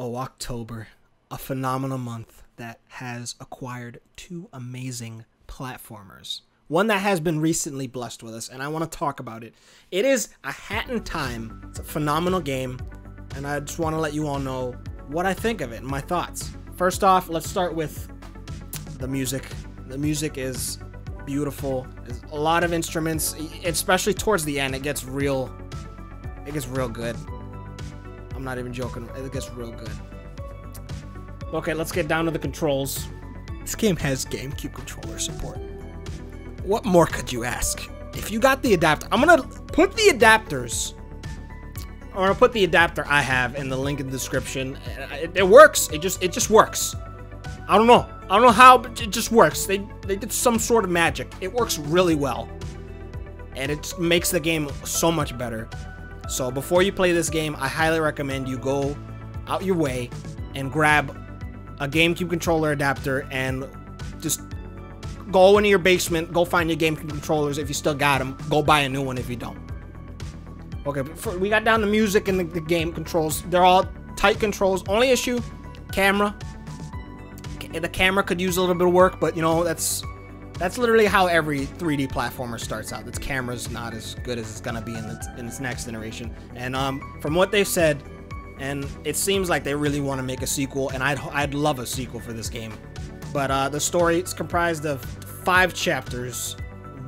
Oh, October, a phenomenal month that has acquired two amazing platformers. One that has been recently blessed with us, and I want to talk about it. It is A Hat in Time. It's a phenomenal game, and I just want to let you all know what I think of it and my thoughts. First off, let's start with the music. The music is beautiful. There's a lot of instruments, especially towards the end. It gets real good. I'm not even joking. It gets real good. Okay, let's get down to the controls. This game has GameCube controller support. What more could you ask? If you got the adapter, I'm gonna put the adapters. I'm gonna put the adapter I have in the link in the description. It works. It just works. I don't know how, but it just works. They did some sort of magic. It works really well, and it makes the game so much better. So before you play this game, I highly recommend you go out your way and grab a GameCube controller adapter and just go into your basement, go find your GameCube controllers. If you still got them, go buy a new one if you don't. Okay, we got down the music and the game controls. They're all tight controls. Only issue, camera. The camera could use a little bit of work, but you know, that's literally how every 3D platformer starts out. Its camera's not as good as it's gonna be in its next iteration. And from what they've said, and it seems like they really want to make a sequel, and I'd love a sequel for this game. But the story, it's comprised of 5 chapters,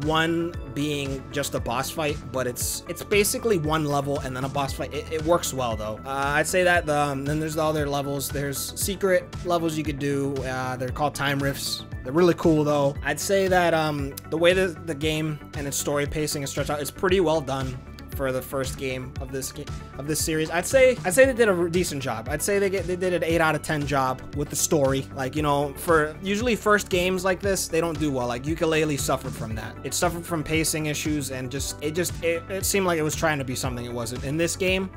one being just a boss fight, but it's basically one level and then a boss fight. It works well though. I'd say that then there's the other levels. There's secret levels you could do. They're called time rifts. They're really cool though. I'd say that the way that the game and its story pacing is stretched out is pretty well done for the first game of this series. I'd say they did a decent job. I'd say they did an 8 out of 10 job with the story. Like, you know, for usually first games like this, they don't do well. Like Yooka-Laylee suffered from that. It suffered from pacing issues, and it seemed like it was trying to be something it wasn't. In this game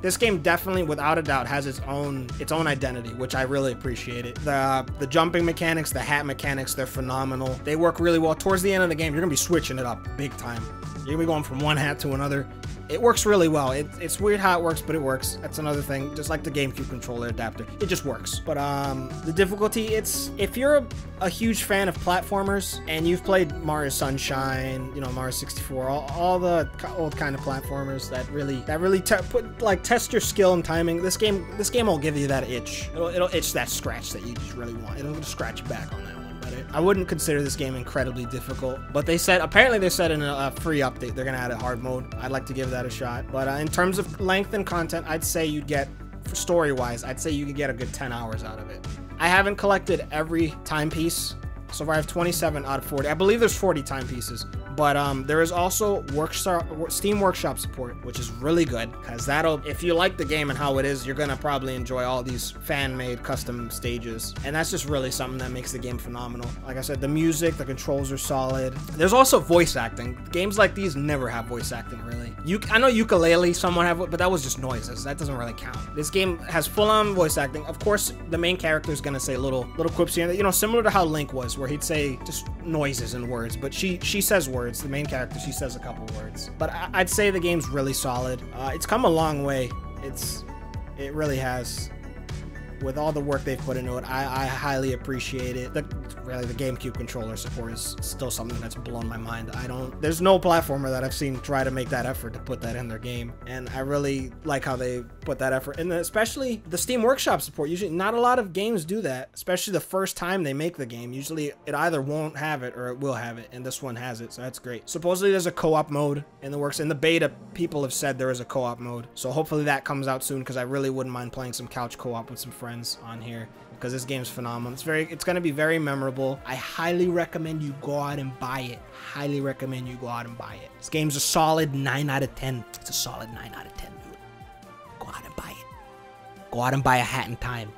definitely, without a doubt, has its own identity, which I really appreciate it. The jumping mechanics, the hat mechanics, they're phenomenal. They work really well. Towards the end of the game, you're gonna be switching it up big time. You're gonna be going from one hat to another. It works really well. It's weird how it works, but it works. That's another thing. Just like the GameCube controller adapter, it just works. But the difficulty, if you're a huge fan of platformers and you've played Mario Sunshine, you know, Mario 64, all the old kind of platformers that really test your skill and timing, this game will give you that itch. It'll itch that scratch that you just really want. It'll scratch you back on that one. I wouldn't consider this game incredibly difficult, but apparently they said in a free update they're gonna add a hard mode. I'd like to give that a shot. But in terms of length and content, I'd say you'd get, for story-wise, I'd say you could get a good 10 hours out of it. I haven't collected every timepiece. So far I have 27 out of 40. I believe there's 40 timepieces. But there is also Steam Workshop support, which is really good, because if you like the game and how it is, you're gonna probably enjoy all these fan-made custom stages, and that's just really something that makes the game phenomenal. Like I said, the music, the controls are solid. There's also voice acting. Games like these never have voice acting, really. I know Yooka-Laylee somewhat have, but that was just noises. That doesn't really count. This game has full-on voice acting. Of course, the main character is gonna say little quips here, you know, similar to how Link was, where he'd say just noises and words, but she says words. The main character, she says a couple words. But I'd say the game's really solid. It's come a long way. It really has. With all the work they've put into it, I highly appreciate it. Really, the GameCube controller support is still something that's blown my mind. There's no platformer that I've seen try to make that effort to put that in their game, and I really like how they put that effort. And especially the Steam Workshop support. Usually, not a lot of games do that, especially the first time they make the game. Usually, it either won't have it or it will have it, and this one has it, so that's great. Supposedly, there's a co-op mode in the works. In the beta, people have said there is a co-op mode, so hopefully that comes out soon, because I really wouldn't mind playing some couch co-op with some friends on here, because this game's phenomenal. It's going to be very memorable. I highly recommend you go out and buy it. Highly recommend you go out and buy it. This game's a solid 9 out of 10. It's a solid 9 out of 10, dude. Go out and buy it. Go out and buy A Hat in Time.